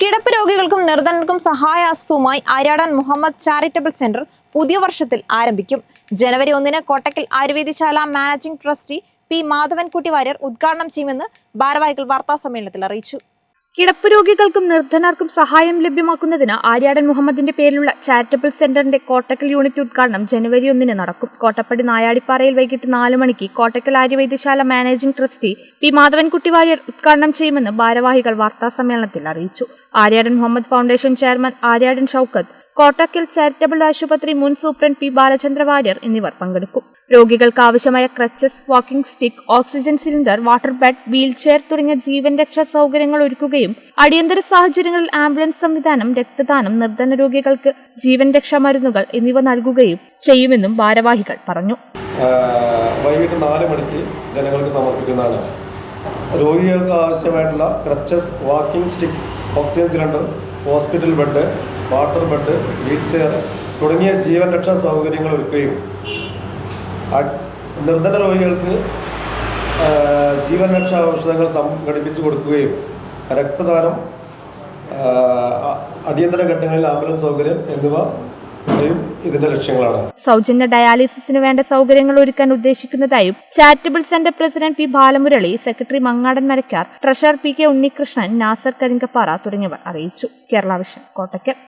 കിടപ്പ് രോഗികൾക്കും നിർധനർക്കും സഹായഹസ്തവുമായി ആര്യാടൻ മുഹമ്മദ് ചാരിറ്റബിൾ സെന്റർ പുതിയ വർഷത്തിൽ ആരംഭിക്കും. ജനുവരി 1-ന് Kottakkal Ayurvedasala managing trustee P Madhavankutty Warrier ഉദ്ഘാടനം ചെയ്യുമെന്ന് ഭാരവാഹികൾ വാർത്താസമ്മേളനത്തിൽ അറിയിച്ചു. കിടപ്പ് രോഗികൾക്കും നിർധനർക്കും സഹായം ലഭ്യമാക്കുന്നതിന് ആര്യാടൻ മുഹമ്മദിന്റെ പേരിലുള്ള ചാരിറ്റബിൾ സെന്ററിന്റെ കോട്ടക്കൽ യൂണിറ്റ് ഉദ്ഘാടനം ജനുവരി 1-ന് നടക്കും. കോട്ടപ്പടി നായാടിപ്പാറയിൽ വൈകിട്ട് 4 മണിക്ക് Kottakkal Ayurvedasala managing trustee P Madhavankutty Warrier ഉദ്ഘാടനം ചെയ്യുമെന്ന് ഭാരവാഹികൾ വാർത്താസമ്മേളനത്തിൽ അറിയിച്ചു. Aryadan Muhammad foundation chairman Aryadan Shoukath, Kottakkal charitable ആശുപത്രി മുൻ സൂപ്രണ്ട് പി ബാലചന്ദ്ര വാര്യർ എന്നിവർ പങ്കെടുക്കും. രോഗികൾക്ക് ആവശ്യമായ crutches, walking stick, oxygen cylinder, water bed, wheelchair തുടങ്ങിയ ജീവൻ രക്ഷാ സൗകര്യങ്ങൾ ഒരുക്കുകയും അടിയന്തര സാഹചര്യങ്ങളിൽ ആംബുലൻസ് സംവിധാനം, രക്തദാനം, നിർധന രോഗികൾക്ക് ജീവൻ രക്ഷാ മരുന്നുകൾ എന്നിവ നൽകുകയും ചെയ്യുമെന്നും ഭാരവാഹികൾ പറഞ്ഞു. വൈകിട്ട് 4 മണിക്ക് ജനങ്ങൾക്ക് സമർപ്പിക്കുന്നതാണ്. രോഗികൾക്ക് ആവശ്യമായിട്ടുള്ള crutches, walking stick, oxygen cylinder, hospital bed, water bed, wheelchair തുടങ്ങിയ ജീവൻ രക്ഷാ സൗകര്യങ്ങൾ ഒരുക്കുകയും നിർധന രോഗികൾക്ക് ജീവൻ രക്ഷാ ഔഷധങ്ങൾ സംഘടിപ്പിച്ചു കൊടുക്കുകയും രക്തദാനം, അടിയന്തര ഘട്ടങ്ങളിൽ ആംബുലൻസ് സൗകര്യം എന്നിവ ഇതിന്റെ ലക്ഷ്യങ്ങളാണ്. സൗജന്യ ഡയാലിസിസിന് വേണ്ട സൗകര്യങ്ങൾ ഒരുക്കാൻ ഉദ്ദേശിക്കുന്നതായും charitable centre president P Balamurali, secretary Mangadan Marakkar, treasurer P K Unnikrishnan, Nasar Karinkappara തുടങ്ങിയവർ അറിയിച്ചു. കേരള വിഷൻ, കോട്ടക്കൽ.